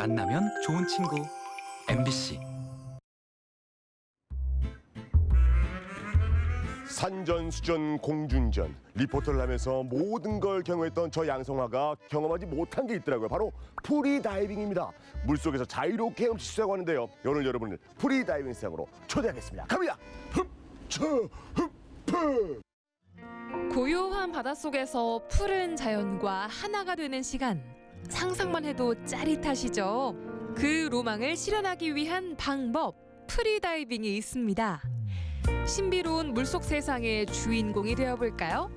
만나면 좋은 친구 MBC. 산전수전 공중전 리포터를 하면서 모든 걸 경험했던 저 양성화가 경험하지 못한 게 있더라고요. 바로 프리다이빙입니다. 물속에서 자유롭게 헤엄칠 수 있다고 하는데요. 오늘 여러분을 프리다이빙 세상으로 초대하겠습니다. 갑니다. 고요한 바닷속에서 푸른 자연과 하나가 되는 시간. 상상만 해도 짜릿하시죠? 그 로망을 실현하기 위한 방법, 프리다이빙이 있습니다. 신비로운 물속 세상의 주인공이 되어볼까요?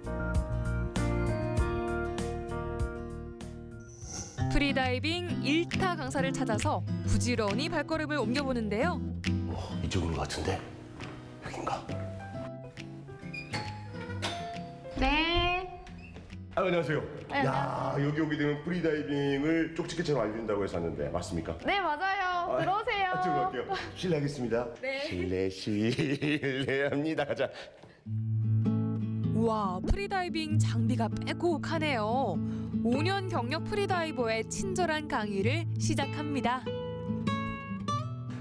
프리다이빙 1타 강사를 찾아서 부지런히 발걸음을 옮겨보는데요. 이쪽인 것 같은데 여긴가? 네. 안녕하세요. 네, 야 여기 오게 되면 프리다이빙을 쪽지게처럼 알려준다고 해서 왔는데 맞습니까? 네, 맞아요. 들어오세요. 이쪽으로 갈게요. 실례하겠습니다. 네. 실례합니다. 가자. 우와, 프리다이빙 장비가 빼곡하네요. 5년 경력 프리다이버의 친절한 강의를 시작합니다.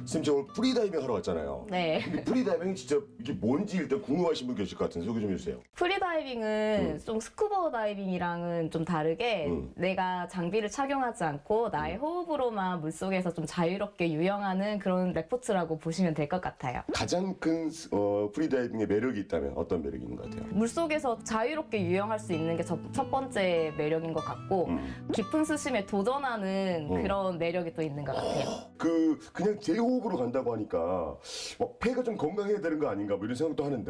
선생님 저 오늘 프리다이빙 하러 왔잖아요. 네. 근데 프리다이빙이 진짜 이게 뭔지 일단 궁금하신 분 계실 것 같은데 소개 좀 해주세요. 프리다이빙은 좀 스쿠버 다이빙이랑은 좀 다르게 내가 장비를 착용하지 않고 나의 호흡으로만 물속에서 좀 자유롭게 유영하는 그런 레포츠라고 보시면 될 것 같아요. 가장 큰 프리다이빙의 매력이 있다면 어떤 매력이 있는 것 같아요? 물속에서 자유롭게 유영할 수 있는 게 첫 번째 매력인 것 같고 깊은 수심에 도전하는 그런 매력이 또 있는 것 같아요. 그냥 제 호흡으로 간다고 하니까 폐가 좀 건강해야 되는 거 아닌가 뭐 이런 생각도 하는데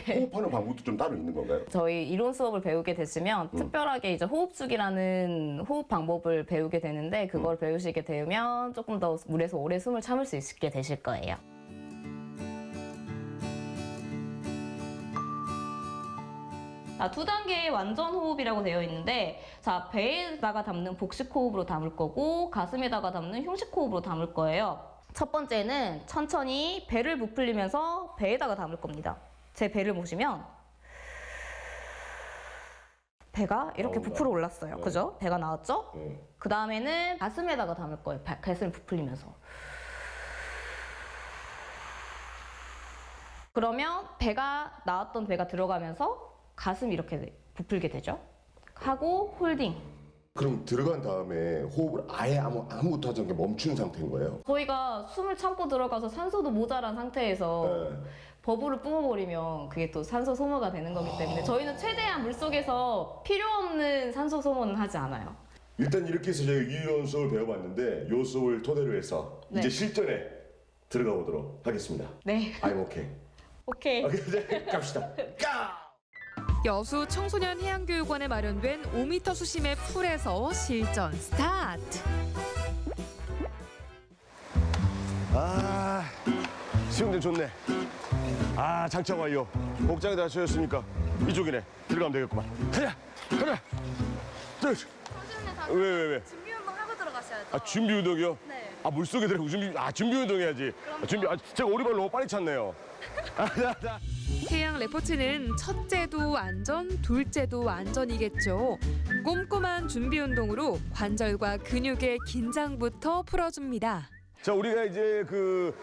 호흡하는 방법도 좀 따로 있는 건가요? 저희 이론 수업을 배우게 되시면 특별하게 이제 호흡죽이라는 호흡 방법을 배우게 되는데 그걸 배우시게 되면 조금 더 물에서 오래 숨을 참을 수 있게 되실 거예요. 두 단계의 완전 호흡이라고 되어 있는데 자, 배에다가 담는 복식 호흡으로 담을 거고 가슴에다가 담는 흉식 호흡으로 담을 거예요. 첫 번째는 천천히 배를 부풀리면서 배에다가 담을 겁니다. 제 배를 보시면 배가 이렇게 부풀어 올랐어요. 그죠? 배가 나왔죠? 그 다음에는 가슴에다가 담을 거예요. 가슴을 부풀리면서. 그러면 배가 나왔던 배가 들어가면서 가슴이 이렇게 부풀게 되죠. 하고 홀딩. 그럼 들어간 다음에 호흡을 아예 아무것도 하지 않게 멈춘 상태인 거예요? 저희가 숨을 참고 들어가서 산소도 모자란 상태에서 네. 버블을 뿜어버리면 그게 또 산소 소모가 되는 거기 때문에 저희는 최대한 물속에서 필요 없는 산소 소모는 하지 않아요. 일단 이렇게 해서 저희가 이론 수업을 배워봤는데 이 수업을 토대로 해서 네. 이제 실전에 들어가 보도록 하겠습니다. 네. I'm okay. 오케이. 오케이, 갑시다. 여수 청소년 해양교육원에 마련된 5m 수심의 풀에서 실전 스타트. 수영장 좋네. 장착 완료. 복장이 다 되셨으니까 이쪽이네. 들어가면 되겠구만. 가자. 왜? 준비 운동 하고 들어가셔야죠. 준비 운동이요? 네. 물속에 들어가고 준비 운동 해야지. 제가 오리발 너무 빨리 찼네요. 해양 레포츠는 첫째도 안전, 둘째도 안전이겠죠. 꼼꼼한 준비 운동으로 관절과 근육의 긴장부터 풀어줍니다. 자, 우리가 이제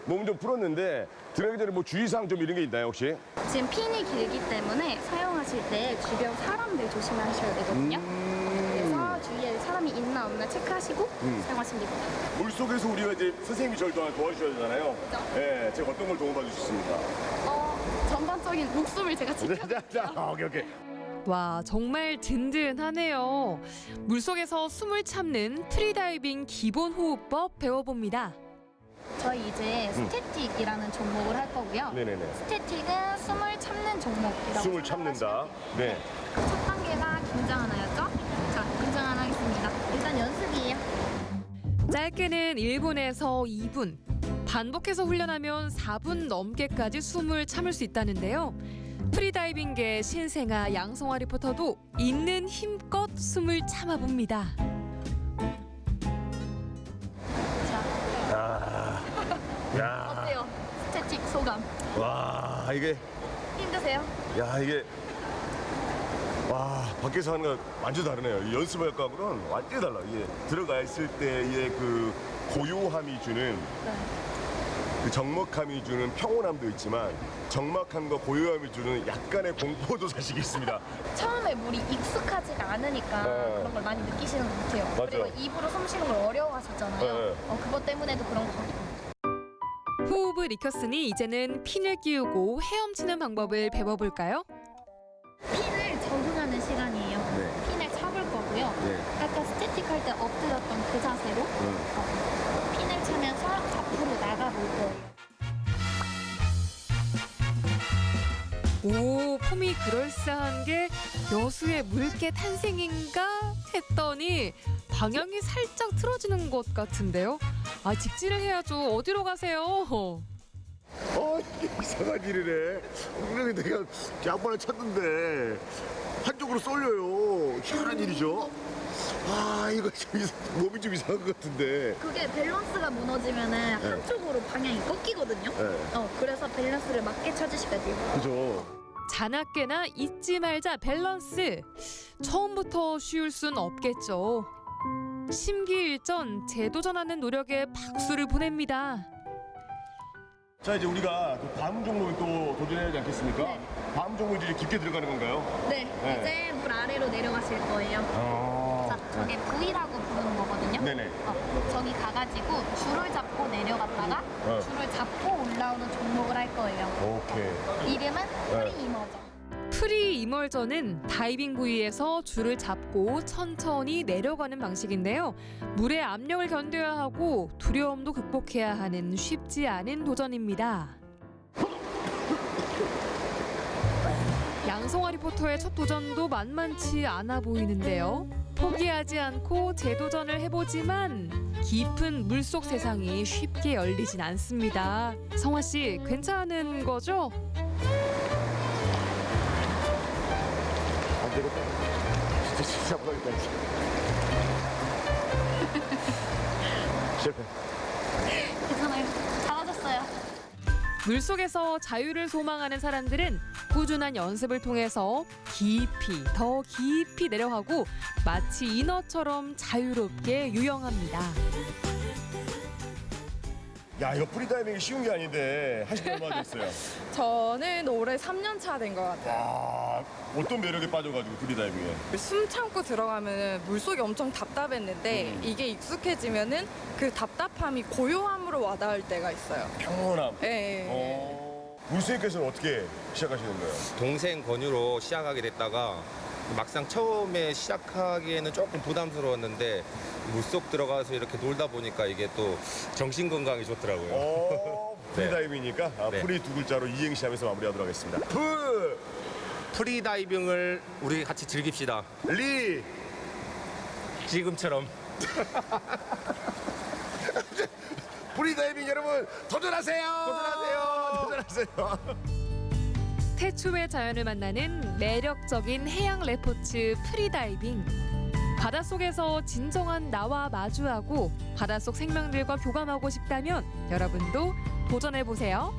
몸 좀 풀었는데 들어가기 전에 뭐 주의사항 좀 이런 게 있나요, 혹시? 지금 핀이 길기 때문에 사용하실 때 주변 사람들 조심하셔야 되거든요. 그래서 주위에 사람이 있나 없나 체크하시고 사용하시면 됩니다. 물속에서 우리가 이제 선생님이 저를 도와주셔야 되잖아요. 그죠. 네, 제가 어떤 걸 도움받을 수 있습니까? 전반적인 목숨을 제가 지켜드릴게요. 오케이. 와, 정말 든든하네요. 물속에서 숨을 참는 프리다이빙 기본 호흡법 배워봅니다. 저희 이제 스태틱이라는 종목을 할 거고요. 네네네. 스태틱은 숨을 참는 종목이라고 숨을 참는다. 네. 첫 단계가 긴장 하나였죠? 자, 긴장 하나 하겠습니다. 일단 연습이에요. 짧게는 1분에서 2분, 반복해서 훈련하면 4분 넘게까지 숨을 참을 수 있다는데요. 프리다이빙계 신생아 양성화 리포터도 있는 힘껏 숨을 참아봅니다. 야, 어때요? 스태틱 소감. 와, 이게, 힘드세요? 와, 밖에서 하는 거 완전 다르네요. 이 연습할 거하고는 완전히 달라. 이게 들어가 있을 때의 그 고요함이 주는 그 적막함이 주는 평온함도 있지만 적막함과 고요함이 주는 약간의 공포도 사실 있습니다. 처음에 물이 익숙하지가 않으니까 네. 그런 걸 많이 느끼시는 것 같아요. 맞아요. 그리고 입으로 숨 쉬는 걸 어려워하시잖아요. 네. 그것 때문에도 그런 것 같아요. 호흡을 익혔으니 이제는 핀을 끼우고 헤엄치는 방법을 배워볼까요? 핀을 적응하는 시간이에요. 네. 핀을 잡을 거고요. 네. 아까 스태틱 할 때 엎드렸던 그 자세로 핀을 차면서 앞으로 나가볼 거예요. 오, 폼이 그럴싸한 게 여수의 물개 탄생인가 했더니 방향이 살짝 틀어지는 것 같은데요. 아, 직진을 해야죠. 어디로 가세요? 이게 이상한 일이네. 분명히 내가 양반을 찾는데 한쪽으로 쏠려요. 희한한 일이죠. 이거 좀 몸이 좀 이상한 것 같은데. 그게 밸런스가 무너지면은 한쪽으로 방향이 꺾이거든요. 네. 그래서 밸런스를 맞게 찾으셔야 돼요. 그죠? 자나깨나 잊지 말자 밸런스. 처음부터 쉬울 순 없겠죠. 심기일전 재도전하는 노력에 박수를 보냅니다. 자, 이제 우리가 또 다음 종목을 또 도전해야 하지 않겠습니까? 네. 다음 종목 이제 깊게 들어가는 건가요? 네, 네. 이제 물 아래로 내려가실 거예요. 자, 저게 V라고 부르는 거거든요. 네네. 저기 가가지고 줄을 잡고 내려갔다가 줄을 잡고 올라오는 종목을 할 거예요. 오케이. 이름은 프리 이머전. 프리 이멀전은 다이빙 부위에서 줄을 잡고 천천히 내려가는 방식인데요. 물의 압력을 견뎌야 하고 두려움도 극복해야 하는 쉽지 않은 도전입니다. 양성화 리포터의 첫 도전도 만만치 않아 보이는데요. 포기하지 않고 재도전을 해보지만 깊은 물속 세상이 쉽게 열리진 않습니다. 성화 씨, 괜찮은 거죠? 안 되겠다. 진짜 잡아야겠다. 실패. 괜찮아요. 잘하셨어요. 물속에서 자유를 소망하는 사람들은 꾸준한 연습을 통해서 깊이, 더 깊이 내려가고 마치 인어처럼 자유롭게 유영합니다. 야, 이거 프리다이빙이 쉬운 게 아닌데 하신 지 얼마나 됐어요? 저는 올해 3년 차 된 것 같아요. 와, 어떤 매력에 빠져가지고 프리다이빙에. 숨 참고 들어가면 물속이 엄청 답답했는데 이게 익숙해지면은 그 답답함이 고요함으로 와닿을 때가 있어요. 평온함. 네. 물수님께서는 어떻게 시작하시는 거예요? 동생 권유로 시작하게 됐다가 막상 처음에 시작하기에는 조금 부담스러웠는데 물속 들어가서 이렇게 놀다 보니까 이게 또 정신 건강에 좋더라고요. 프리다이빙이니까 네. 프리 두 글자로 이행시 하면서 마무리하도록 하겠습니다. 프리다이빙을 우리 같이 즐깁시다. 리 지금처럼. 프리다이빙 여러분 도전하세요. 도전하세요. 태초의 자연을 만나는 매력적인 해양 레포츠 프리다이빙. 바닷속에서 진정한 나와 마주하고 바닷속 생명들과 교감하고 싶다면 여러분도 도전해보세요.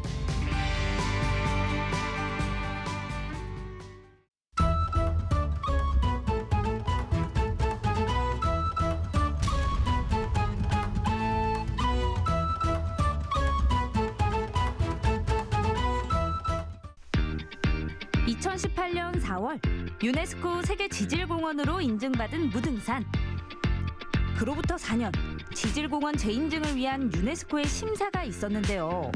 (2018년 4월) 유네스코 세계지질공원으로 인증받은 무등산. 그로부터 4년 지질공원 재인증을 위한 유네스코의 심사가 있었는데요.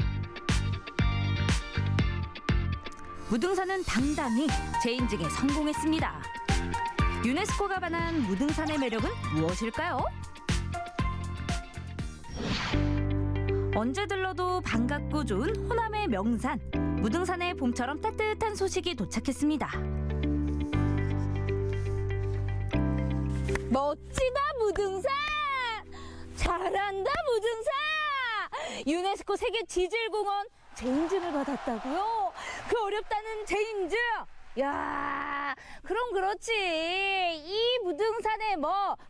무등산은 당당히 재인증에 성공했습니다. 유네스코가 반한 무등산의 매력은 무엇일까요? 언제 들러도 반갑고 좋은 호남의 명산. 무등산에 봄처럼 따뜻한 소식이 도착했습니다. 멋지다 무등산! 잘한다 무등산! 유네스코 세계 지질공원 재인증을 받았다고요? 그 어렵다는 재인증! 야, 그럼 그렇지. 이 무등산에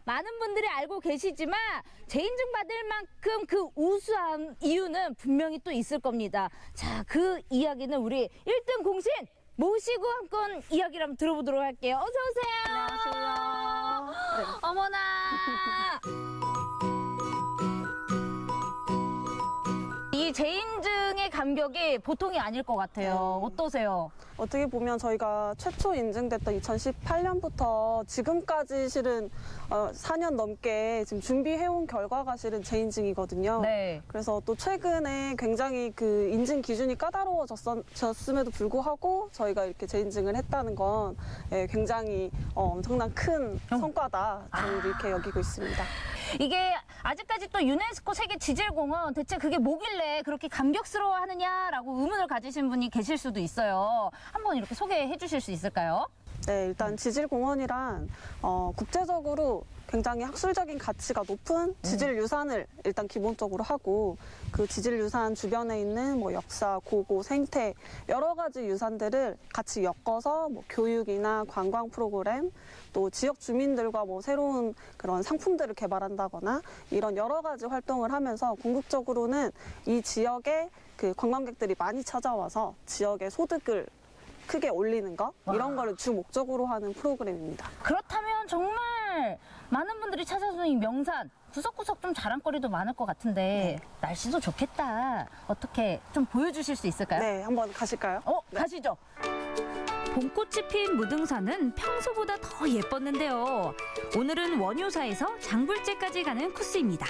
많은 분들이 알고 계시지만 재인증 받을 만큼 그 우수한 이유는 분명히 또 있을 겁니다. 자, 그 이야기는 우리 1등 공신 모시고 한 건 이야기를 한번 들어보도록 할게요. 어서 오세요. 안녕하세요. 어머나. 이 재인증의 감격이 보통이 아닐 것 같아요. 어떠세요? 어떻게 보면 저희가 최초 인증됐던 2018년부터 지금까지 실은 4년 넘게 지금 준비해온 결과가 실은 재인증이거든요. 네. 그래서 또 최근에 굉장히 그 인증 기준이 까다로워졌음에도 불구하고 저희가 이렇게 재인증을 했다는 건 굉장히 엄청난 큰 성과다. 저는 이렇게 여기고 있습니다. 이게 아직까지 또 유네스코 세계 지질공원 대체 그게 뭐길래 그렇게 감격스러워하느냐라고 의문을 가지신 분이 계실 수도 있어요. 한번 이렇게 소개해 주실 수 있을까요? 네, 일단 지질공원이란 국제적으로 굉장히 학술적인 가치가 높은 지질유산을 일단 기본적으로 하고 그 지질유산 주변에 있는 뭐 역사, 고고, 생태 여러 가지 유산들을 같이 엮어서 뭐 교육이나 관광 프로그램 또 지역 주민들과 뭐 새로운 그런 상품들을 개발한다거나 이런 여러 가지 활동을 하면서 궁극적으로는 이 지역에 그 관광객들이 많이 찾아와서 지역의 소득을 크게 올리는 거 이런 거를 주 목적으로 하는 프로그램입니다. 그렇다면 정말 많은 분들이 찾아주는 이 명산 구석구석 좀 자랑거리도 많을 것 같은데 날씨도 좋겠다. 어떻게 좀 보여주실 수 있을까요? 네, 한번 가실까요? 가시죠. 봄꽃이 핀 무등산은 평소보다 더 예뻤는데요. 오늘은 원효사에서 장불재까지 가는 코스입니다.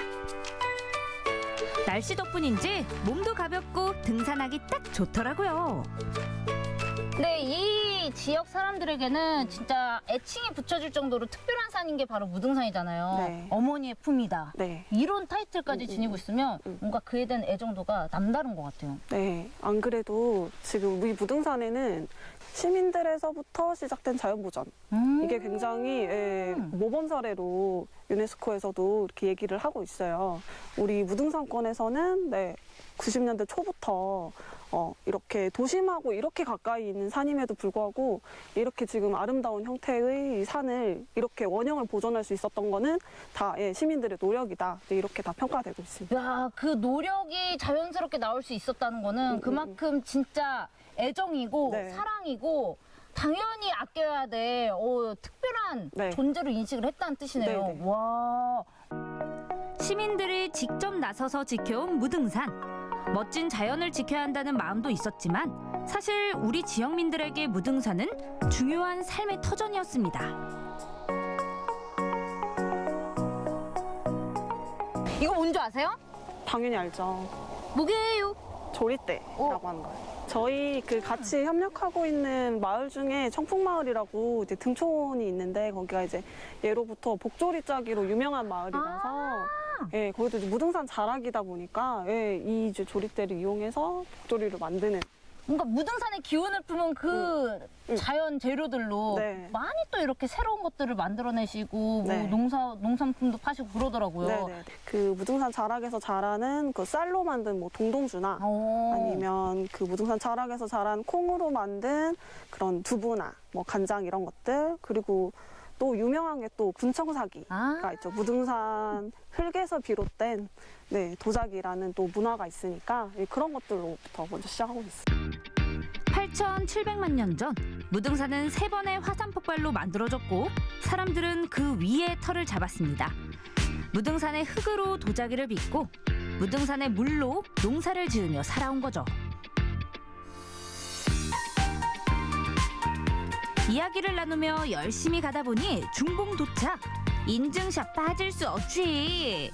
날씨 덕분인지 몸도 가볍고 등산하기 딱 좋더라고요. 네, 이 지역 사람들에게는 진짜 애칭이 붙여질 정도로 특별한 산인 게 바로 무등산이잖아요. 네. 어머니의 품이다. 네. 이런 타이틀까지 지니고 있으면 뭔가 그에 대한 애정도가 남다른 것 같아요. 네, 안 그래도 지금 이 무등산에는 시민들에서부터 시작된 자연보전 이게 굉장히 모범 사례로 유네스코에서도 이렇게 얘기를 하고 있어요. 우리 무등산권에서는 90년대 초부터 이렇게 도심하고 이렇게 가까이 있는 산임에도 불구하고 이렇게 지금 아름다운 형태의 이 산을 이렇게 원형을 보존할 수 있었던 거는 다 시민들의 노력이다. 이렇게 다 평가되고 있습니다. 야, 그 노력이 자연스럽게 나올 수 있었다는 거는 그만큼 진짜 애정이고 네. 사랑이고 당연히 아껴야 될 특별한 네. 존재로 인식을 했다는 뜻이네요. 네, 네. 와. 시민들이 직접 나서서 지켜온 무등산. 멋진 자연을 지켜야 한다는 마음도 있었지만 사실 우리 지역민들에게 무등산은 중요한 삶의 터전이었습니다. 이거 뭔지 아세요? 당연히 알죠. 뭐게요? 조리대라고 하는 거예요. 저희 그 같이 협력하고 있는 마을 중에 청풍마을이라고 이제 등촌이 있는데 거기가 이제 예로부터 복조리 짜기로 유명한 마을이라서 거기도 이제 무등산 자락이다 보니까 이 이제 조리대를 이용해서 복조리를 만드는. 뭔가 무등산의 기운을 품은 그 자연 재료들로 네. 많이 또 이렇게 새로운 것들을 만들어내시고 네. 뭐 농산품도 파시고 그러더라고요. 네네. 그 무등산 자락에서 자라는 그 쌀로 만든 뭐 동동주나 아니면 그 무등산 자락에서 자란 콩으로 만든 그런 두부나 뭐 간장 이런 것들 그리고 또 유명한 게 또 군청사기가 있죠. 무등산 흙에서 비롯된 도자기라는 또 문화가 있으니까 그런 것들로부터 먼저 시작하고 있어요. 8,700만 년 전 무등산은 3번의 화산 폭발로 만들어졌고 사람들은 그 위에 터를 잡았습니다. 무등산의 흙으로 도자기를 빚고 무등산의 물로 농사를 지으며 살아온 거죠. 이야기를 나누며 열심히 가다 보니 중봉 도착. 인증샷 빠질 수 없지.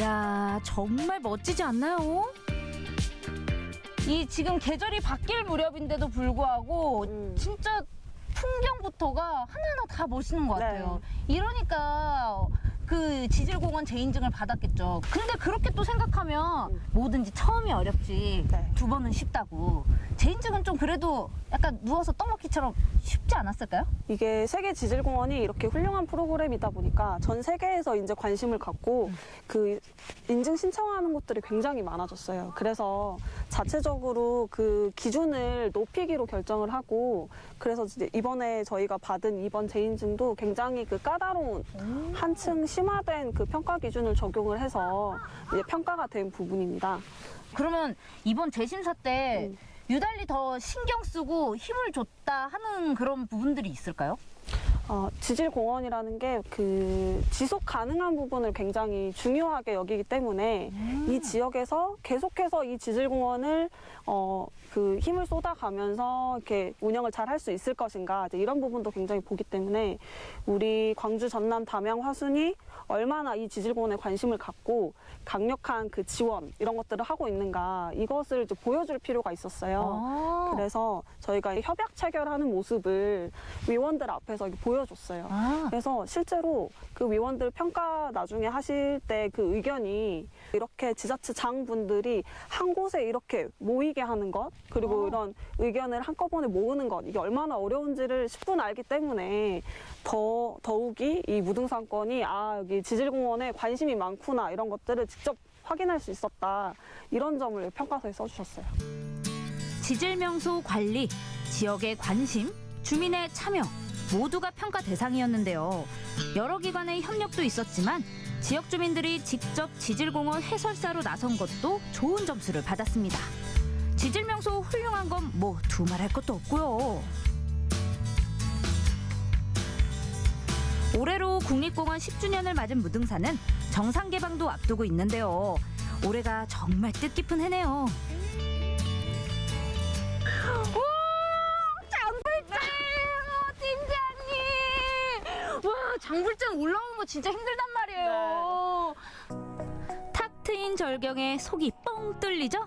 야, 정말 멋지지 않나요? 이 지금 계절이 바뀔 무렵인데도 불구하고 진짜 풍경부터가 하나하나 다 멋있는 것 같아요. 이러니까 그 지질공원 재인증을 받았겠죠. 근데 그렇게 또 생각하면 뭐든지 처음이 어렵지 두 번은 쉽다고. 재인증은 좀 그래도 약간 누워서 떡 먹기처럼 쉽지 않았을까요? 이게 세계 지질공원이 이렇게 훌륭한 프로그램이다 보니까 전 세계에서 이제 관심을 갖고 그 인증 신청하는 곳들이 굉장히 많아졌어요. 그래서 자체적으로 그 기준을 높이기로 결정을 하고 그래서 이제 이번에 저희가 받은 이번 재인증도 굉장히 그 까다로운 한층 심화된 그 평가 기준을 적용을 해서 이제 평가가 된 부분입니다. 그러면 이번 재심사 때 유달리 더 신경 쓰고 힘을 줬다 하는 그런 부분들이 있을까요? 지질공원이라는 게 그 지속 가능한 부분을 굉장히 중요하게 여기기 때문에 이 지역에서 계속해서 이 지질공원을 그 힘을 쏟아가면서 이렇게 운영을 잘 할 수 있을 것인가 이제 이런 부분도 굉장히 보기 때문에 우리 광주, 전남, 담양, 화순이 얼마나 이 지질공원에 관심을 갖고 강력한 그 지원 이런 것들을 하고 있는가 이것을 이제 보여줄 필요가 있었어요. 그래서 저희가 협약 체결하는 모습을 위원들 앞에서 이렇게 보여줬어요. 그래서 실제로 그 위원들 평가 나중에 하실 때 그 의견이 이렇게 지자체장분들이 한 곳에 이렇게 모이게 하는 것 그리고 이런 의견을 한꺼번에 모으는 것 이게 얼마나 어려운지를 10분 알기 때문에 더욱이 이 무등산권이 여기 지질공원에 관심이 많구나 이런 것들을 직접 확인할 수 있었다 이런 점을 평가서에 써주셨어요. 지질명소 관리, 지역의 관심, 주민의 참여 모두가 평가 대상이었는데요. 여러 기관의 협력도 있었지만 지역 주민들이 직접 지질공원 해설사로 나선 것도 좋은 점수를 받았습니다. 지질명소 훌륭한 건 뭐 두말할 것도 없고요. 올해로 국립공원 10주년을 맞은 무등산은 정상 개방도 앞두고 있는데요. 올해가 정말 뜻깊은 해네요. 장불장 올라오는 거 진짜 힘들단 말이에요. 탁 트인 절경에 속이 뻥 뚫리죠?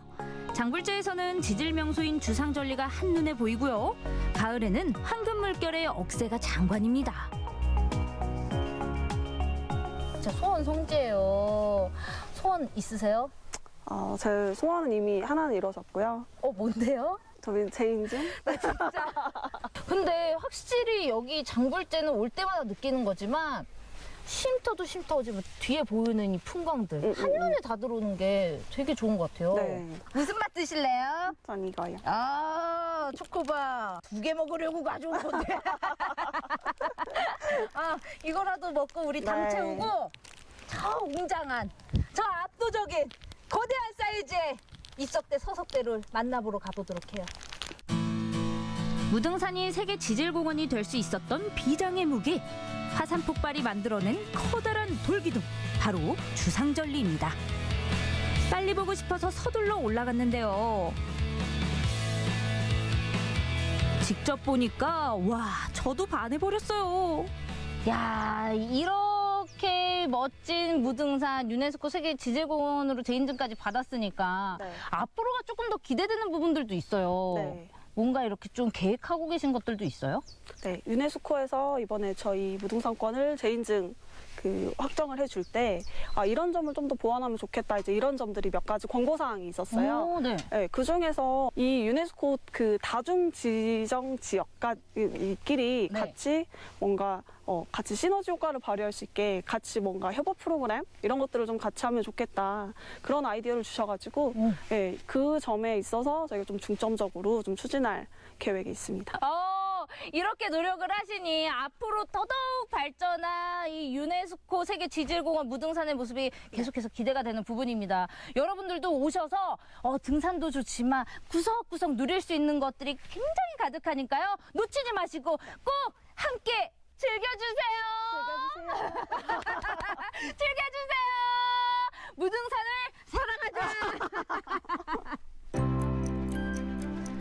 장불재에서는 지질명소인 주상절리가 한눈에 보이고요. 가을에는 황금 물결의 억새가 장관입니다. 진짜 소원 성지예요. 소원 있으세요? 제 소원은 이미 하나는 이루어졌고요. 뭔데요? 저희 재인증? 근데 확실히 여기 장불재는 올 때마다 느끼는 거지만 쉼터도 쉼터지만 뒤에 보이는 이 풍광들 한눈에 다 들어오는 게 되게 좋은 것 같아요. 네. 무슨 맛 드실래요? 전 이거요. 초코바 2개 먹으려고 가져온 건데. 이거라도 먹고 우리 당 네. 채우고 저 웅장한 저 압도적인 거대한 사이즈의 이석대 서석대를 만나보러 가보도록 해요. 무등산이 세계 지질공원이 될 수 있었던 비장의 무기 화산 폭발이 만들어낸 커다란 돌기둥 바로 주상절리입니다. 빨리 보고 싶어서 서둘러 올라갔는데요. 직접 보니까 와 저도 반해버렸어요. 야 이렇게 멋진 무등산 유네스코 세계 지질공원으로 재인증까지 받았으니까 네. 앞으로가 조금 더 기대되는 부분들도 있어요. 네. 뭔가 이렇게 좀 계획하고 계신 것들도 있어요? 네, 유네스코에서 이번에 저희 무등산권을 재인증 확정을 해줄 때 이런 점을 좀 더 보완하면 좋겠다 이제 이런 점들이 몇 가지 권고 사항이 있었어요. 네. 네, 그 중에서 이 유네스코 그 다중 지정 지역끼리 네. 같이 뭔가 같이 시너지 효과를 발휘할 수 있게 같이 뭔가 협업 프로그램 이런 것들을 좀 같이 하면 좋겠다 그런 아이디어를 주셔가지고 네, 그 점에 있어서 저희가 좀 중점적으로 좀 추진할 계획이 있습니다. 이렇게 노력을 하시니 앞으로 더더욱 발전한 이 유네스코 세계 지질공원 무등산의 모습이 계속해서 기대가 되는 부분입니다. 여러분들도 오셔서 등산도 좋지만 구석구석 누릴 수 있는 것들이 굉장히 가득하니까요. 놓치지 마시고 꼭 함께 즐겨주세요. 즐겨주세요. 무등산을 사랑하자.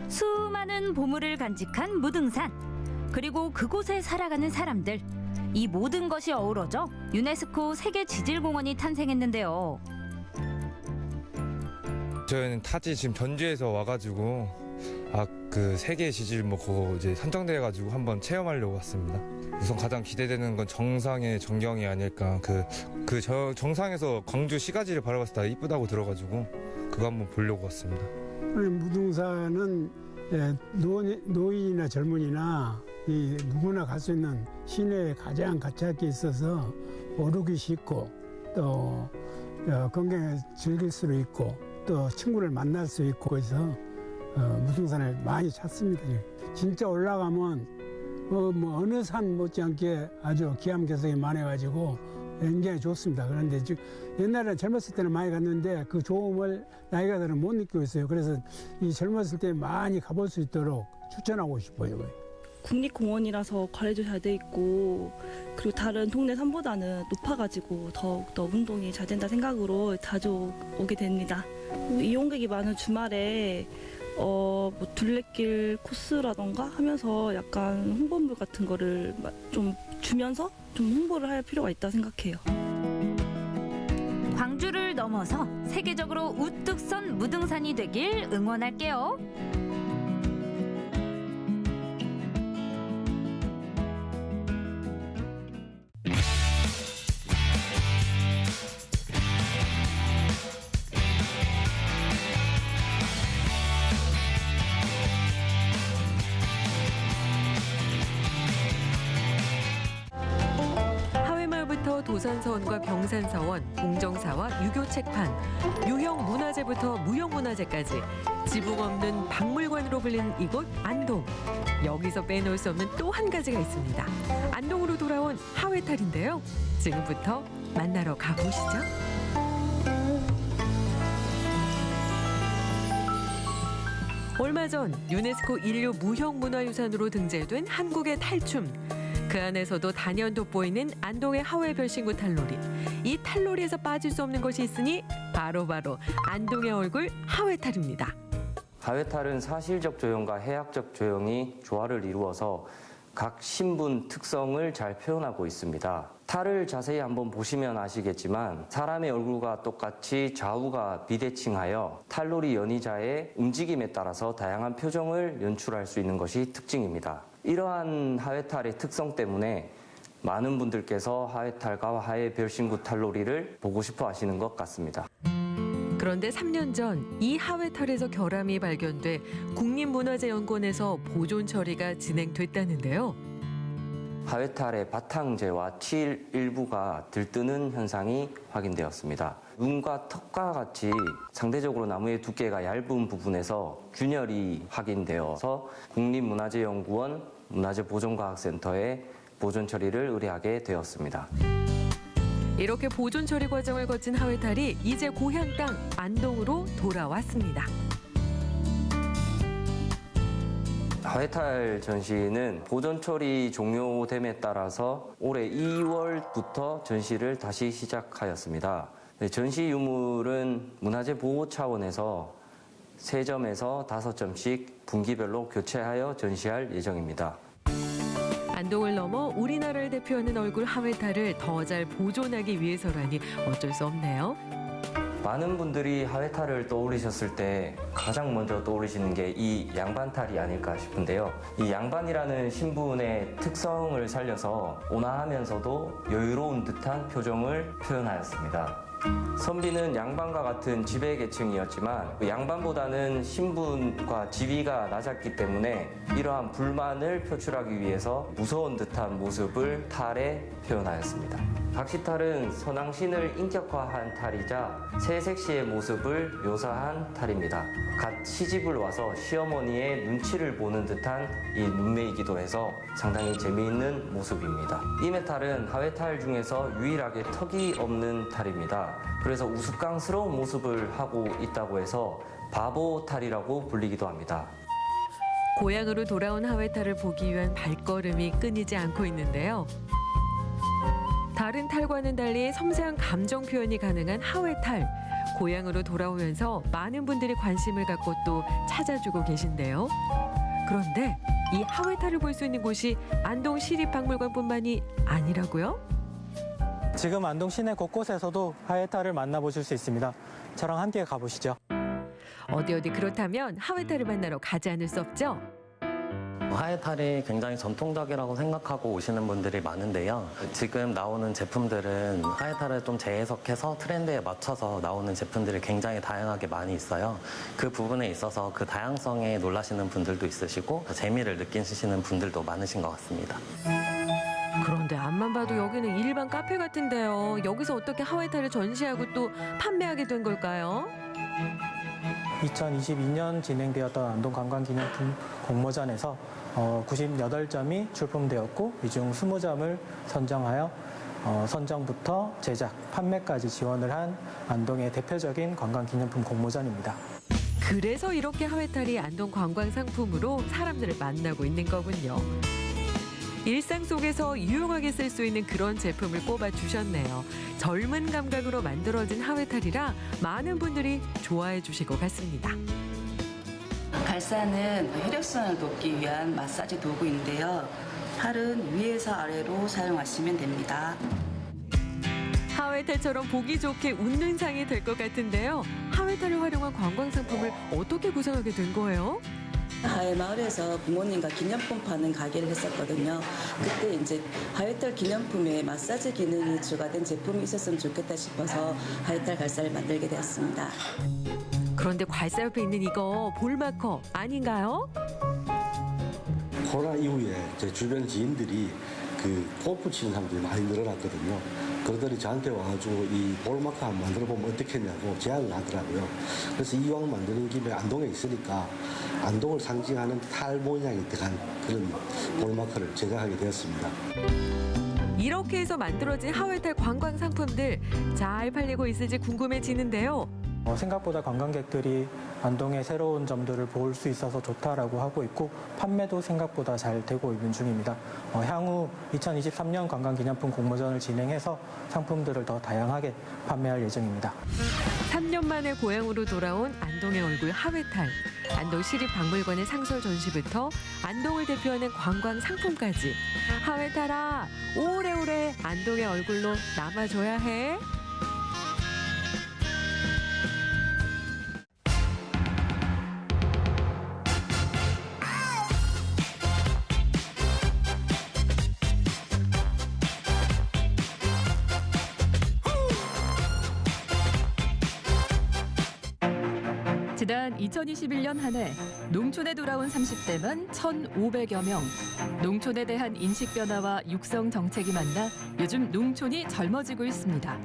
수많은 보물을 간직한 무등산 그리고 그곳에 살아가는 사람들 이 모든 것이 어우러져 유네스코 세계 지질공원이 탄생했는데요. 저희는 타지 지금 전주에서 와가지고 그 세계 지질 그거 이제 선정돼가지고 한번 체험하려고 왔습니다. 우선 가장 기대되는 건 정상의 전경이 아닐까. 정상에서 광주 시가지를 바라봤을 때 이쁘다고 들어가지고 그거 한번 보려고 왔습니다. 무등산은 노인이나 젊은이나 누구나 갈 수 있는 시내에 가장 가깝게 있어서 오르기 쉽고 또 건강에 즐길 수도 있고 또 친구를 만날 수 있고 해서 무등산을 많이 찾습니다. 진짜 올라가면 어느 산 못지않게 아주 기암괴석이 많아가지고 굉장히 좋습니다. 그런데 지금 옛날에 젊었을 때는 많이 갔는데 그 좋음을 나이가 들면 못 느끼고 있어요. 그래서 이 젊었을 때 많이 가볼 수 있도록 추천하고 싶어요. 국립공원이라서 관리도 잘 돼 있고 그리고 다른 동네 산보다는 높아가지고 더욱더 운동이 잘 된다 생각으로 자주 오게 됩니다. 이용객이 많은 주말에 뭐 둘레길 코스라던가 하면서 약간 홍보물 같은 거를 좀 주면서 좀 홍보를 할 필요가 있다 생각해요. 광주를 넘어서 세계적으로 우뚝 선 무등산이 되길 응원할게요. 하회마을부터 도산서원과 병산서원, 공정사와 유교책판, 유형문화재부터 무형문화재까지 지붕 없는 박물관으로 불리는 이곳 안동. 여기서 빼놓을 수 없는 또 한 가지가 있습니다. 안동으로 돌아온 하회탈인데요. 지금부터 만나러 가보시죠. 얼마 전 유네스코 인류 무형문화유산으로 등재된 한국의 탈춤. 그 안에서도 단연 돋보이는 안동의 하회 별신구 탈놀이. 이 탈놀이에서 빠질 수 없는 것이 있으니 바로 안동의 얼굴 하회탈입니다. 하회탈은 사실적 조형과 해학적 조형이 조화를 이루어서 각 신분 특성을 잘 표현하고 있습니다. 탈을 자세히 한번 보시면 아시겠지만 사람의 얼굴과 똑같이 좌우가 비대칭하여 탈놀이 연희자의 움직임에 따라서 다양한 표정을 연출할 수 있는 것이 특징입니다. 이러한 하회탈의 특성 때문에 많은 분들께서 하회탈과 하회 별신구 탈놀이를 보고 싶어 하시는 것 같습니다. 그런데 3년 전 이 하회탈에서 결함이 발견돼 국립문화재연구원에서 보존 처리가 진행됐다는데요. 하회탈의 바탕재와 틸 일부가 들뜨는 현상이 확인되었습니다. 눈과 턱과 같이 상대적으로 나무의 두께가 얇은 부분에서 균열이 확인되어서 국립문화재연구원 문화재보존과학센터에 보존 처리를 의뢰하게 되었습니다. 이렇게 보존 처리 과정을 거친 하회탈이 이제 고향 땅 안동으로 돌아왔습니다. 하회탈 전시는 보존 처리 종료됨에 따라서 올해 2월부터 전시를 다시 시작하였습니다. 전시 유물은 문화재 보호 차원에서 3점에서 5점씩 분기별로 교체하여 전시할 예정입니다. 안동을 넘어 우리나라를 대표하는 얼굴 하회탈을 더 잘 보존하기 위해서라니 어쩔 수 없네요. 많은 분들이 하회탈을 떠올리셨을 때 가장 먼저 떠올리시는 게 이 양반탈이 아닐까 싶은데요. 이 양반이라는 신분의 특성을 살려서 온화하면서도 여유로운 듯한 표정을 표현하였습니다. 선비는 양반과 같은 지배계층이었지만 양반보다는 신분과 지위가 낮았기 때문에 이러한 불만을 표출하기 위해서 무서운 듯한 모습을 탈에 표현하였습니다. 각시탈은 선왕신을 인격화한 탈이자 새색시의 모습을 묘사한 탈입니다. 갓 시집을 와서 시어머니의 눈치를 보는 듯한 이 눈매이기도 해서 상당히 재미있는 모습입니다. 이메탈은 하회탈 중에서 유일하게 턱이 없는 탈입니다. 그래서 우스꽝스러운 모습을 하고 있다고 해서 바보탈이라고 불리기도 합니다. 고향으로 돌아온 하회탈을 보기 위한 발걸음이 끊이지 않고 있는데요. 다른 탈과는 달리 섬세한 감정 표현이 가능한 하회탈. 고향으로 돌아오면서 많은 분들이 관심을 갖고 또 찾아주고 계신데요. 그런데 이 하회탈을 볼 수 있는 곳이 안동 시립박물관뿐만이 아니라고요? 지금 안동 시내 곳곳에서도 하회탈을 만나보실 수 있습니다. 저랑 함께 가보시죠. 어디 그렇다면 하회탈을 만나러 가지 않을 수 없죠? 하회탈이 굉장히 전통적이라고 생각하고 오시는 분들이 많은데요. 지금 나오는 제품들은 하회탈을 좀 재해석해서 트렌드에 맞춰서 나오는 제품들이 굉장히 다양하게 많이 있어요. 그 부분에 있어서 그 다양성에 놀라시는 분들도 있으시고 재미를 느끼시는 분들도 많으신 것 같습니다. 그런데 앞만 봐도 여기는 일반 카페 같은데요. 여기서 어떻게 하회탈을 전시하고 또 판매하게 된 걸까요? 2022년 진행되었던 안동관광기념품 공모전에서 98점이 출품되었고 이 중 20점을 선정하여 선정부터 제작, 판매까지 지원을 한 안동의 대표적인 관광기념품 공모전입니다. 그래서 이렇게 하회탈이 안동 관광 상품으로 사람들을 만나고 있는 거군요. 일상 속에서 유용하게 쓸 수 있는 그런 제품을 꼽아주셨네요. 젊은 감각으로 만들어진 하회탈이라 많은 분들이 좋아해 주실 것 같습니다. 갈사는 혈액순환을 돕기 위한 마사지 도구인데요. 팔은 위에서 아래로 사용하시면 됩니다. 하회탈처럼 보기 좋게 웃는 상이 될 것 같은데요. 하회탈을 활용한 관광 상품을 어떻게 구성하게 된 거예요? 하회마을에서 부모님과 기념품 파는 가게를 했었거든요. 그때 이제 하회탈 기념품에 마사지 기능이 추가된 제품이 있었으면 좋겠다 싶어서 하회탈 갈사를 만들게 되었습니다. 그런데 괄사 옆에 있는 이거 볼마커 아닌가요? 코로나 이후에 제 주변 지인들이 그 골프 치는 사람들이 많이 늘어났거든요. 그러더니 저한테 와가지고 이 볼마커 한번 만들어보면 어떻겠냐고 제안을 하더라고요. 그래서 이왕 만드는 김에 안동에 있으니까 안동을 상징하는 탈 모양이 들어간 그런 볼마커를 제작하게 되었습니다. 이렇게 해서 만들어진 하회탈 관광 상품들 잘 팔리고 있을지 궁금해지는데요. 생각보다 관광객들이 안동의 새로운 점들을 볼 수 있어서 좋다라고 하고 있고 판매도 생각보다 잘 되고 있는 중입니다. 향후 2023년 관광기념품 공모전을 진행해서 상품들을 더 다양하게 판매할 예정입니다. 3년 만에 고향으로 돌아온 안동의 얼굴 하회탈. 안동 시립박물관의 상설 전시부터 안동을 대표하는 관광 상품까지. 하회탈아, 오래오래 안동의 얼굴로 남아줘야 해. 지난 2021년 한 해 농촌에 돌아온 30대만 1,500여 명. 농촌에 대한 인식 변화와 육성 정책이 만나 요즘 농촌이 젊어지고 있습니다.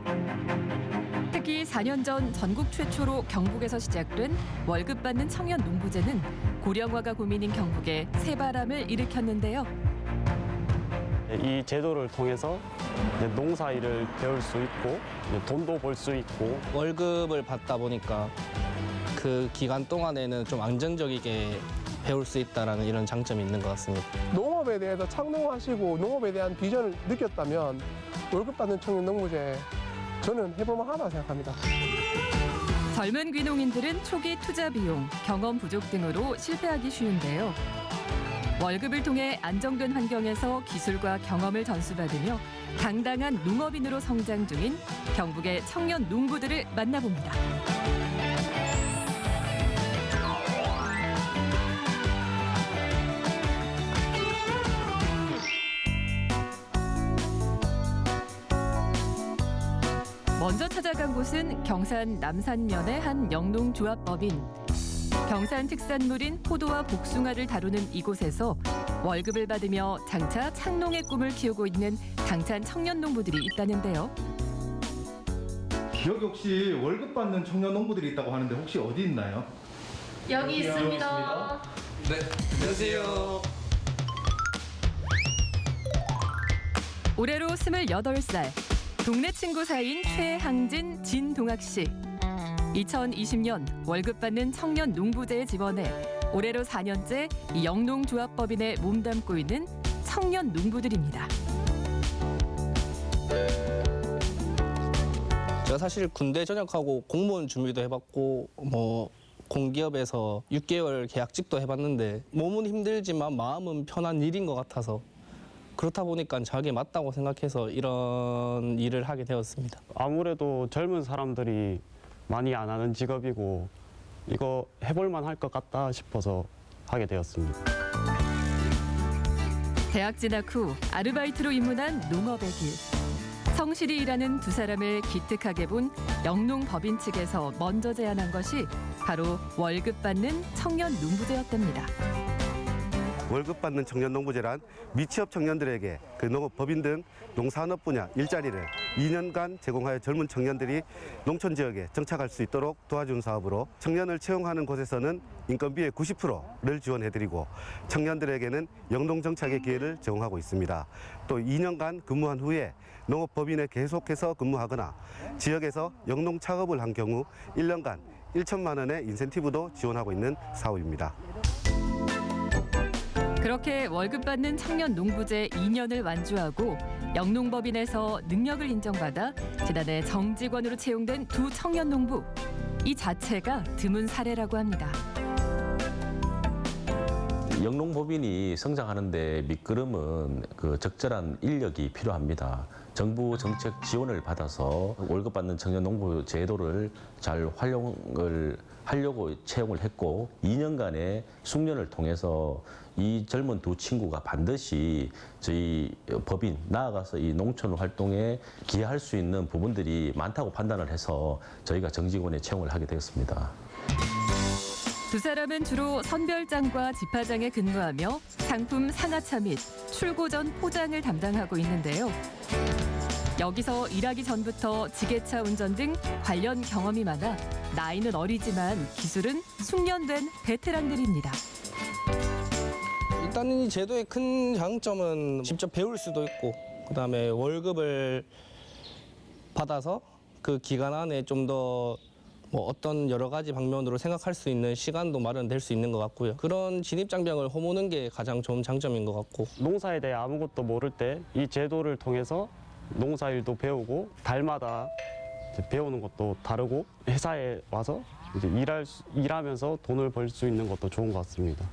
특히 4년 전 전국 최초로 경북에서 시작된 월급 받는 청년 농부제는 고령화가 고민인 경북에 새바람을 일으켰는데요. 이 제도를 통해서 농사일을 배울 수 있고 돈도 벌 수 있고 월급을 받다 보니까 그 기간 동안에는 좀 안정적이게 배울 수 있다는 이런 장점이 있는 것 같습니다. 농업에 대해서 창농하시고 농업에 대한 비전을 느꼈다면 월급 받는 청년 농부제 저는 해볼만 하다고 생각합니다. 젊은 귀농인들은 초기 투자 비용, 경험 부족 등으로 실패하기 쉬운데요. 월급을 통해 안정된 환경에서 기술과 경험을 전수받으며 당당한 농업인으로 성장 중인 경북의 청년 농부들을 만나봅니다. 먼저 찾아간 곳은 경산 남산면의 한 영농조합법인. 경산 특산물인 포도와 복숭아를 다루는 이곳에서 월급을 받으며 장차 창농의 꿈을 키우고 있는 당찬 청년 농부들이 있다는데요. 여기 혹시 월급 받는 청년 농부들이 있다고 하는데 혹시 어디 있나요? 여기 있습니다. 네, 안녕하세요. 올해로 28살. 동네 친구 사이인 최항진, 진동학 씨. 2020년 월급 받는 청년 농부제에 지원해 올해로 4년째 이 영농조합법인에 몸담고 있는 청년 농부들입니다. 제가 사실 군대 전역하고 공무원 준비도 해봤고 공기업에서 6개월 계약직도 해봤는데 몸은 힘들지만 마음은 편한 일인 것 같아서 그렇다 보니까 자기에 맞다고 생각해서 이런 일을 하게 되었습니다. 아무래도 젊은 사람들이 많이 안 하는 직업이고 이거 해볼만 할 것 같다 싶어서 하게 되었습니다. 대학 진학 후 아르바이트로 입문한 농업의 길. 성실히 일하는 두 사람을 기특하게 본 영농법인 측에서 먼저 제안한 것이 바로 월급 받는 청년 농부제였답니다. 월급 받는 청년 농부제란 미취업 청년들에게 그 농업법인 등 농산업 분야 일자리를 2년간 제공하여 젊은 청년들이 농촌 지역에 정착할 수 있도록 도와주는 사업으로 청년을 채용하는 곳에서는 인건비의 90%를 지원해드리고 청년들에게는 영농 정착의 기회를 제공하고 있습니다. 또 2년간 근무한 후에 농업법인에 계속해서 근무하거나 지역에서 영농 창업을 한 경우 1년간 1천만 원의 인센티브도 지원하고 있는 사업입니다. 그렇게 월급 받는 청년 농부제 2년을 완주하고 영농법인에서 능력을 인정받아 지난해 정직원으로 채용된 두 청년 농부. 이 자체가 드문 사례라고 합니다. 영농법인이 성장하는데 밑거름은 그 적절한 인력이 필요합니다. 정부 정책 지원을 받아서 월급 받는 청년 농부 제도를 잘 활용을 하려고 채용을 했고 2년간의 숙련을 통해서 이 젊은 두 친구가 반드시 저희 법인 나아가서 이 농촌 활동에 기여할 수 있는 부분들이 많다고 판단을 해서 저희가 정직원에 채용을 하게 되었습니다. 두 사람은 주로 선별장과 집화장에 근무하며 상품 상하차 및 출고 전 포장을 담당하고 있는데요. 여기서 일하기 전부터 지게차 운전 등 관련 경험이 많아 나이는 어리지만 기술은 숙련된 베테랑들입니다. 일단 이 제도의 큰 장점은 직접 배울 수도 있고 그다음에 월급을 받아서 그 기간 안에 좀 더 뭐 어떤 여러 가지 방면으로 생각할 수 있는 시간도 마련될 수 있는 것 같고요. 그런 진입장벽을 허무는 게 가장 좋은 장점인 것 같고. 농사에 대해 아무것도 모를 때 이 제도를 통해서 농사일도 배우고 달마다 이제 배우는 것도 다르고 회사에 와서 이제 일하면서 돈을 벌 수 있는 것도 좋은 것 같습니다.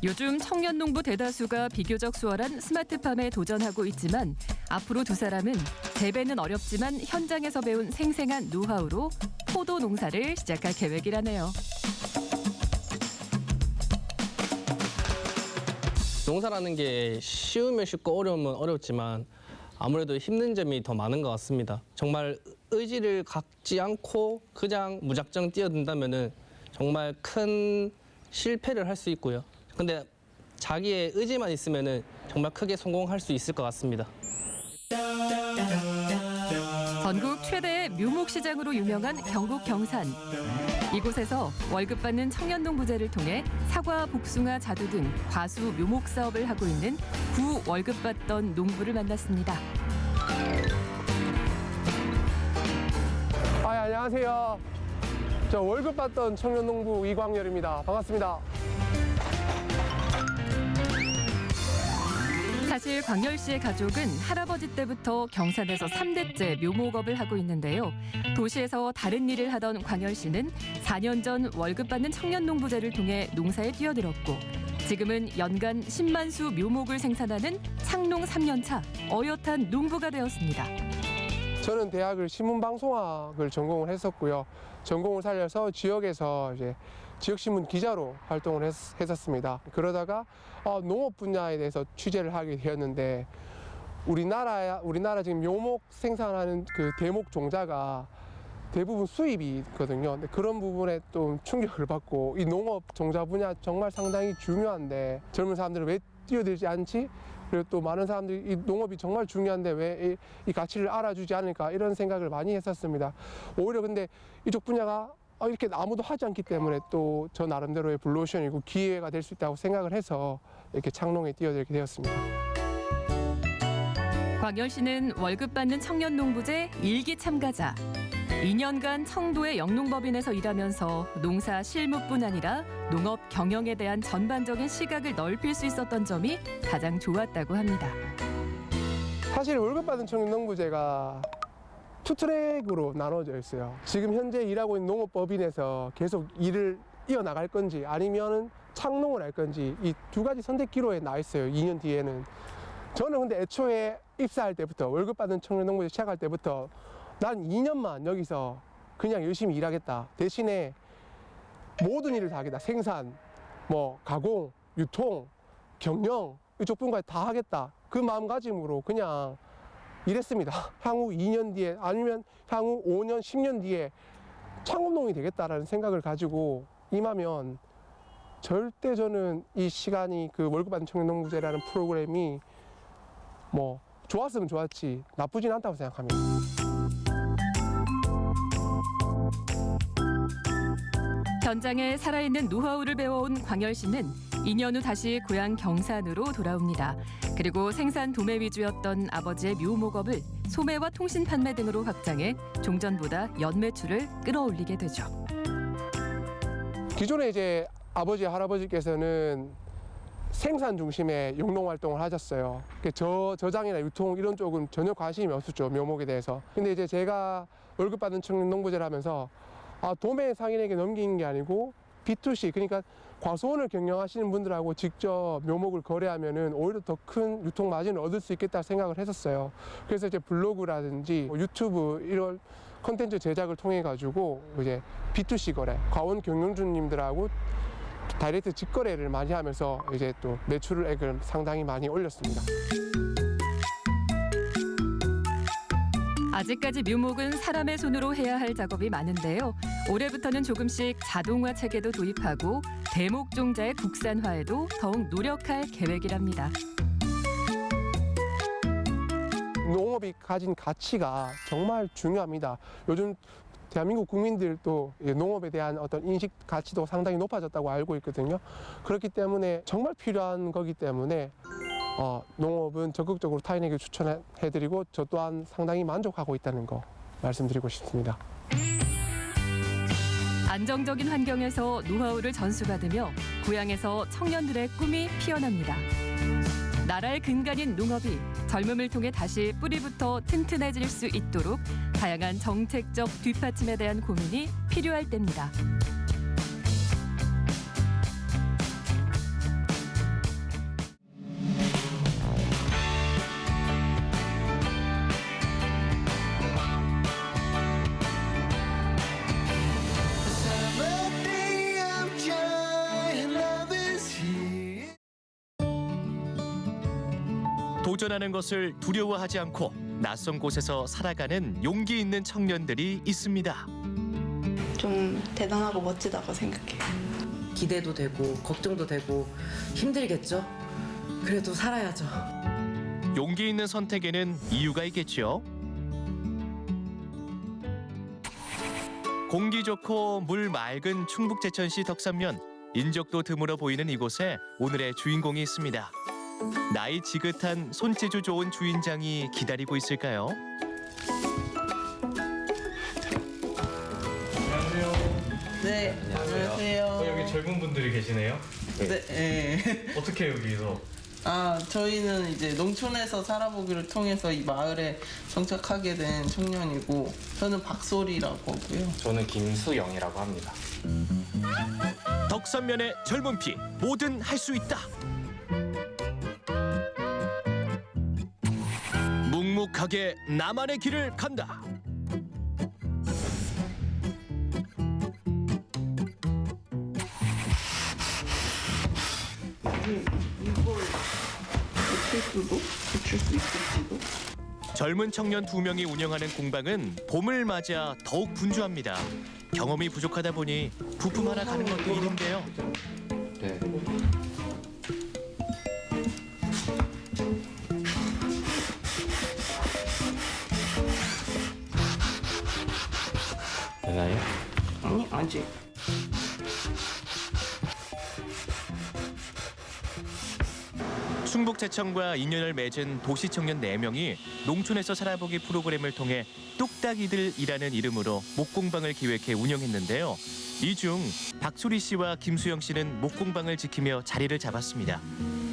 요즘 청년 농부 대다수가 비교적 수월한 스마트팜에 도전하고 있지만 앞으로 두 사람은 재배는 어렵지만 현장에서 배운 생생한 노하우로 포도 농사를 시작할 계획이라네요. 농사라는 게 쉬우면 쉽고 어려우면 어렵지만 아무래도 힘든 점이 더 많은 것 같습니다. 정말 의지를 갖지 않고 그냥 무작정 뛰어든다면은 정말 큰 실패를 할 수 있고요. 근데 자기의 의지만 있으면은 정말 크게 성공할 수 있을 것 같습니다. 전국 최대의 묘목시장으로 유명한 경북 경산. 이곳에서 월급 받는 청년 농부제를 통해 사과, 복숭아, 자두 등 과수 묘목 사업을 하고 있는 구 월급 받던 농부를 만났습니다. 안녕하세요. 저 월급 받던 청년 농부 이광열입니다. 반갑습니다. 사실 광열 씨의 가족은 할아버지 때부터 경산에서 3대째 묘목업을 하고 있는데요. 도시에서 다른 일을 하던 광열 씨는 4년 전 월급 받는 청년 농부제를 통해 농사에 뛰어들었고 지금은 연간 10만 수 묘목을 생산하는 창농 3년차 어엿한 농부가 되었습니다. 저는 대학을 신문방송학을 전공을 했었고요. 전공을 살려서 지역에서 이제 지역신문 기자로 활동을 했었습니다. 그러다가 농업 분야에 대해서 취재를 하게 되었는데 우리나라 지금 묘목 생산하는 그 대목 종자가 대부분 수입이 있거든요. 근데 그런 부분에 좀 충격을 받고 이 농업 종자 분야 정말 상당히 중요한데 젊은 사람들은 왜 뛰어들지 않지? 그리고 또 많은 사람들이 이 농업이 정말 중요한데 왜 이 가치를 알아주지 않을까 이런 생각을 많이 했었습니다. 오히려 근데 이쪽 분야가 이렇게 아무도 하지 않기 때문에 또 저 나름대로의 블루오션이고 기회가 될 수 있다고 생각을 해서 이렇게 창농에 뛰어들게 되었습니다. 광열 씨는 월급 받는 청년 농부제 1기 참가자. 2년간 청도의 영농법인에서 일하면서 농사 실무뿐 아니라 농업 경영에 대한 전반적인 시각을 넓힐 수 있었던 점이 가장 좋았다고 합니다. 사실 월급 받은 청년 농부제가 투트랙으로 나눠져 있어요. 지금 현재 일하고 있는 농업법인에서 계속 일을 이어나갈 건지 아니면은 창농을 할 건지 이 두 가지 선택기로에 나 있어요. 2년 뒤에는. 저는 근데 애초에 입사할 때부터 월급 받은 청년 농부제 시작할 때부터 난 2년만 여기서 그냥 열심히 일하겠다. 대신에 모든 일을 다 하겠다. 생산, 뭐 가공, 유통, 경영 이쪽 분야까지 다 하겠다. 그 마음가짐으로 그냥 일했습니다. 향후 2년 뒤에 아니면 향후 5년, 10년 뒤에 창업농이 되겠다라는 생각을 가지고 임하면 절대 저는 이 시간이 그 월급 받는 청년 농부제라는 프로그램이 뭐 좋았으면 좋았지 나쁘진 않다고 생각합니다. 현장에 살아있는 노하우를 배워온 광열 씨는 2년 후 다시 고향 경산으로 돌아옵니다. 그리고 생산 도매 위주였던 아버지의 묘목업을 소매와 통신 판매 등으로 확장해 종전보다 연매출을 끌어올리게 되죠. 기존에 이제 아버지 할아버지께서는 생산 중심의 영농 활동을 하셨어요. 저장이나 유통 이런 쪽은 전혀 관심이 없었죠, 묘목에 대해서. 근데 이제 제가 월급 받는 청년 농부제를 하면서 도매 상인에게 넘기는 게 아니고 B2C, 그러니까 과수원을 경영하시는 분들하고 직접 묘목을 거래하면은 오히려 더 큰 유통 마진을 얻을 수 있겠다 생각을 했었어요. 그래서 이제 블로그라든지 유튜브 이런 콘텐츠 제작을 통해 가지고 이제 B2C 거래, 과원 경영주님들하고 다이렉트 직거래를 많이 하면서 이제 또 매출액을 상당히 많이 올렸습니다. 아직까지 묘목은 사람의 손으로 해야 할 작업이 많은데요. 올해부터는 조금씩 자동화 체계도 도입하고 대목 종자의 국산화에도 더욱 노력할 계획이랍니다. 농업이 가진 가치가 정말 중요합니다. 요즘 대한민국 국민들도 농업에 대한 어떤 인식 가치도 상당히 높아졌다고 알고 있거든요. 그렇기 때문에 정말 필요한 거기 때문에 농업은 적극적으로 타인에게 추천해드리고 저 또한 상당히 만족하고 있다는 거 말씀드리고 싶습니다. 안정적인 환경에서 노하우를 전수받으며 고향에서 청년들의 꿈이 피어납니다. 나라의 근간인 농업이 젊음을 통해 다시 뿌리부터 튼튼해질 수 있도록 다양한 정책적 뒷받침에 대한 고민이 필요할 때입니다. 도전하는 것을 두려워하지 않고 낯선 곳에서 살아가는 용기 있는 청년들이 있습니다. 좀 대단하고 멋지다고 생각해요. 기대도 되고 걱정도 되고 힘들겠죠. 그래도 살아야죠. 용기 있는 선택에는 이유가 있겠죠. 공기 좋고 물 맑은 충북 제천시 덕산면, 인적도 드물어 보이는 이곳에 오늘의 주인공이 있습니다. 나이 지긋한 손재주 좋은 주인장이 기다리고 있을까요? 안녕하세요. 네, 안녕하세요. 여기 젊은 분들이 계시네요. 네. 어떻게 여기서? 저희는 이제 농촌에서 살아보기를 통해서 이 마을에 정착하게 된 청년이고, 저는 박소리라고 하고요. 저는 김수영이라고 합니다. 덕산면의 젊은 피, 뭐든 할 수 있다. 묵묵하게 나만의 길을 간다. 젊은 청년 2명이 운영하는 공방은 봄을 맞아 더욱 분주합니다. 경험이 부족하다 보니 부품 하나 가는 것도 일인데요. 네. 되나요? 아니, 아직. 충북제천과 인연을 맺은 도시청년 4명이 농촌에서 살아보기 프로그램을 통해 뚝딱이들이라는 이름으로 목공방을 기획해 운영했는데요. 이 중 박소리 씨와 김수영 씨는 목공방을 지키며 자리를 잡았습니다.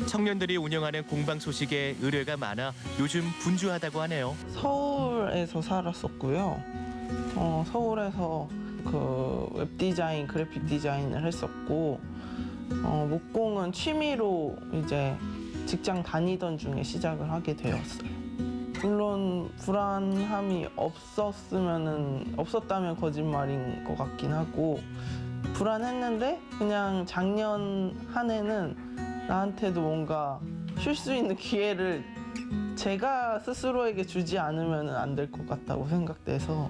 청년들이 운영하는 공방 소식에 의뢰가 많아 요즘 분주하다고 하네요. 서울에서 살았었고요. 서울에서 그 웹디자인, 그래픽 디자인을 했었고, 목공은 취미로 이제 직장 다니던 중에 시작을 하게 되었어요. 물론 불안함이 없었다면 거짓말인 것 같긴 하고, 불안했는데 그냥 작년 한 해는 나한테도 뭔가 쉴 수 있는 기회를 제가 스스로에게 주지 않으면 안 될 것 같다고 생각돼서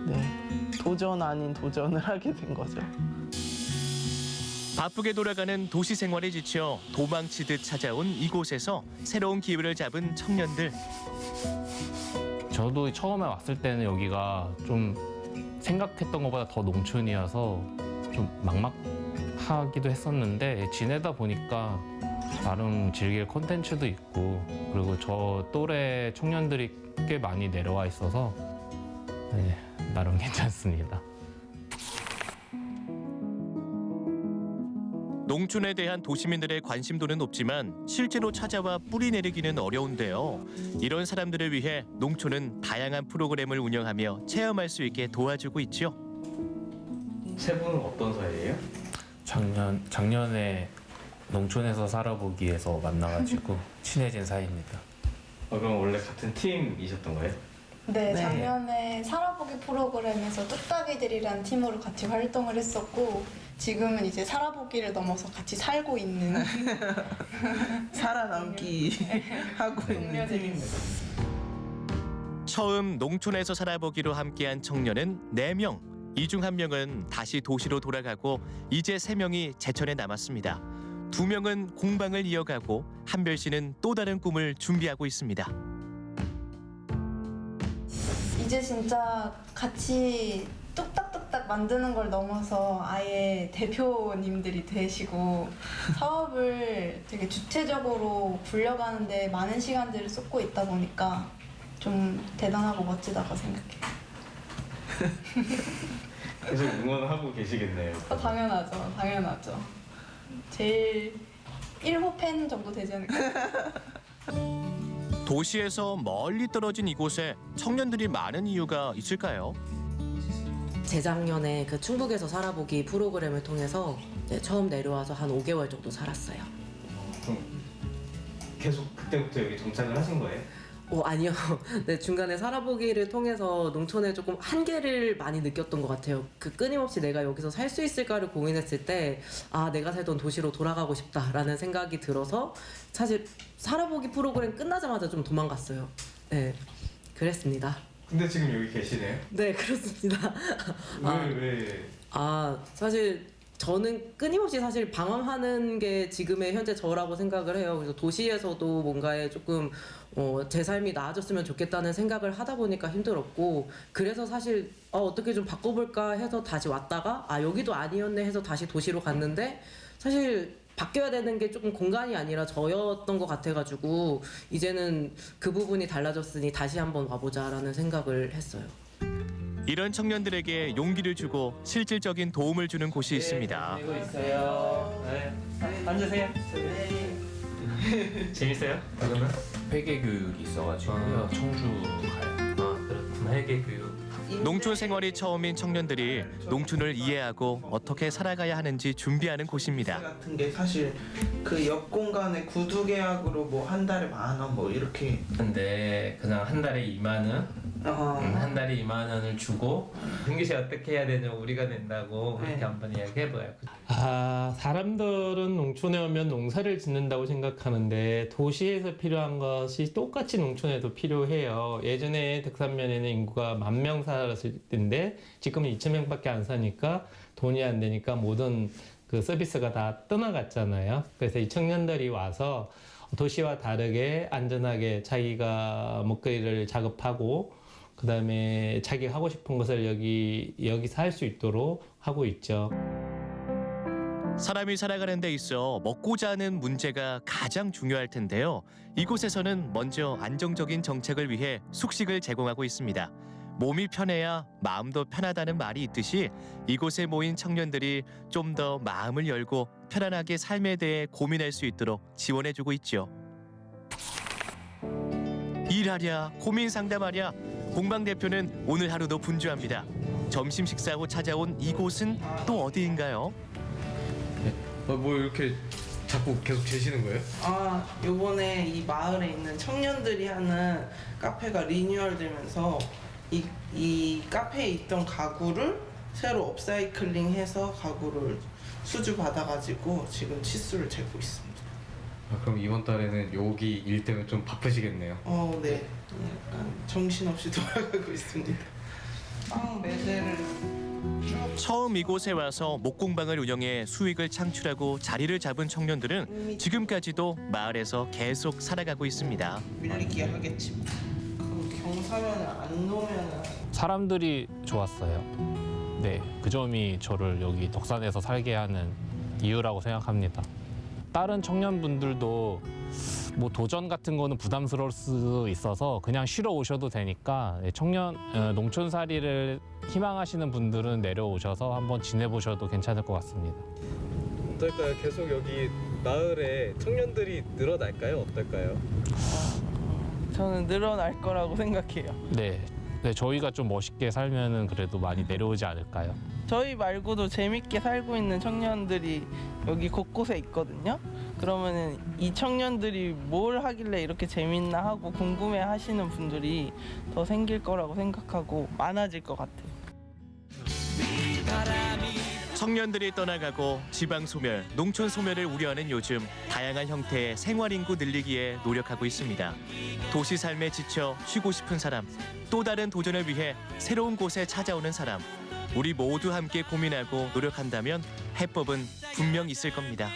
네, 도전 아닌 도전을 하게 된 거죠. 바쁘게 돌아가는 도시 생활에 지쳐 도망치듯 찾아온 이곳에서 새로운 기회를 잡은 청년들. 저도 처음에 왔을 때는 여기가 좀 생각했던 것보다 더 농촌이어서 좀 막막하기도 했었는데 지내다 보니까 나름 즐길 콘텐츠도 있고 그리고 저 또래 청년들이 꽤 많이 내려와 있어서 네, 나름 괜찮습니다. 농촌에 대한 도시민들의 관심도는 높지만 실제로 찾아와 뿌리 내리기는 어려운데요. 이런 사람들을 위해 농촌은 다양한 프로그램을 운영하며 체험할 수 있게 도와주고 있죠. 세 분은 어떤 사이예요? 작년에 농촌에서 살아보기에서 만나가지고 친해진 사이입니다. 그럼 원래 같은 팀이셨던 거예요? 네, 작년에 살아보기 프로그램에서 뚝딱이들이라는 팀으로 같이 활동을 했었고 지금은 이제 살아보기를 넘어서 같이 살고 있는 살아남기 하고 있는 팀입니다. 처음 농촌에서 살아보기로 함께한 청년은 4명. 이 중 1명은 다시 도시로 돌아가고 이제 3명이 제천에 남았습니다. 2명은 공방을 이어가고 한별 씨는 또 다른 꿈을 준비하고 있습니다. 이제 진짜 같이 뚝딱뚝딱 만드는 걸 넘어서 아예 대표님들이 되시고 사업을 되게 주체적으로 굴려가는데 많은 시간들을 쏟고 있다 보니까 좀 대단하고 멋지다고 생각해요. 계속 응원하고 계시겠네요. 당연하죠. 제일 1호 팬 정도 되지 않을까요? 도시에서 멀리 떨어진 이곳에 청년들이 많은 이유가 있을까요? 재작년에 그 충북에서 살아보기 프로그램을 통해서 처음 내려와서 한 5개월 정도 살았어요. 그럼 계속 그때부터 여기 정착을 하신 거예요? 아니요. 네, 중간에 살아보기를 통해서 농촌에 조금 한계를 많이 느꼈던 것 같아요. 그 끊임없이 내가 여기서 살 수 있을까를 고민했을 때 내가 살던 도시로 돌아가고 싶다라는 생각이 들어서 사실 살아보기 프로그램 끝나자마자 좀 도망갔어요. 네, 그랬습니다. 근데 지금 여기 계시네요? 네, 그렇습니다. 왜? 사실 저는 끊임없이 사실 방황하는 게 지금의 현재 저라고 생각을 해요. 그래서 도시에서도 뭔가에 조금 제 삶이 나아졌으면 좋겠다는 생각을 하다 보니까 힘들었고 그래서 사실 어떻게 좀 바꿔볼까 해서 다시 왔다가 여기도 아니었네 해서 다시 도시로 갔는데 사실 바뀌어야 되는 게 조금 공간이 아니라 저였던 것 같아가지고 이제는 그 부분이 달라졌으니 다시 한번 와보자라는 생각을 했어요. 이런 청년들에게 용기를 주고 실질적인 도움을 주는 곳이 있습니다. 되고 있어요. 네. 앉으세요. 재밌어요? 그러면? 회계 교육이 있어가지고요. 청주 가요. 그렇구나. 회계 교육. 농촌 생활이 처음인 청년들이 농촌을 이해하고 어떻게 살아가야 하는지 준비하는 곳입니다. 같은 게 사실 그 옆 공간에 구두 계약으로 뭐 한 달에 10,000원 뭐 이렇게. 근데 그냥 한 달에 2만 원. 한 달에 2만 원을 주고 민규 씨 어떻게 해야 되냐 우리가 낸다고 그렇게 한번 이야기해봐요. 사람들은 농촌에 오면 농사를 짓는다고 생각하는데 도시에서 필요한 것이 똑같이 농촌에도 필요해요. 예전에 덕산면에는 인구가 10,000명 살았을 때인데 지금은 2,000명밖에 안 사니까 돈이 안 되니까 모든 그 서비스가 다 떠나갔잖아요. 그래서 이 청년들이 와서 도시와 다르게 안전하게 자기가 먹거리를 작업하고 그다음에 자기가 하고 싶은 것을 여기서 할 수 있도록 하고 있죠. 사람이 살아가는 데 있어 먹고자 하는 문제가 가장 중요할 텐데요. 이곳에서는 먼저 안정적인 정책을 위해 숙식을 제공하고 있습니다. 몸이 편해야 마음도 편하다는 말이 있듯이 이곳에 모인 청년들이 좀 더 마음을 열고 편안하게 삶에 대해 고민할 수 있도록 지원해주고 있죠. 일하랴, 고민 상담하랴, 공방 대표는 오늘 하루도 분주합니다. 점심 식사 후 찾아온 이곳은 또 어디인가요? 뭐 이렇게 자꾸 계속 재시는 거예요? 요번에 이 마을에 있는 청년들이 하는 카페가 리뉴얼 되면서 이 카페에 있던 가구를 새로 업사이클링해서 가구를 수주 받아가지고 지금 치수를 재고 있습니다. 그럼 이번 달에는 여기 일 때문에 좀 바쁘시겠네요. 네. 약간 정신없이 돌아가고 있습니다. 빵 매대를 처음 이곳에 와서 목공방을 운영해 수익을 창출하고 자리를 잡은 청년들은 지금까지도 마을에서 계속 살아가고 있습니다. 밀리기 하겠지. 경사면을 안 놓으면 사람들이 좋았어요. 네, 그 점이 저를 여기 덕산에서 살게 하는 이유라고 생각합니다. 다른 청년분들도 뭐 도전 같은 거는 부담스러울 수 있어서 그냥 쉬러 오셔도 되니까 농촌살이를 희망하시는 분들은 내려오셔서 한번 지내보셔도 괜찮을 것 같습니다. 어떨까요? 계속 여기 마을에 청년들이 늘어날까요? 어떨까요? 저는 늘어날 거라고 생각해요. 네, 저희가 좀 멋있게 살면은 그래도 많이 내려오지 않을까요? 저희 말고도 재밌게 살고 있는 청년들이 여기 곳곳에 있거든요. 그러면은 이 청년들이 뭘 하길래 이렇게 재밌나 하고 궁금해 하시는 분들이 더 생길 거라고 생각하고 많아질 것 같아요. 청년들이 떠나가고 지방 소멸, 농촌 소멸을 우려하는 요즘 다양한 형태의 생활 인구 늘리기에 노력하고 있습니다. 도시 삶에 지쳐 쉬고 싶은 사람, 또 다른 도전을 위해 새로운 곳에 찾아오는 사람. 우리 모두 함께 고민하고 노력한다면 해법은 분명 있을 겁니다.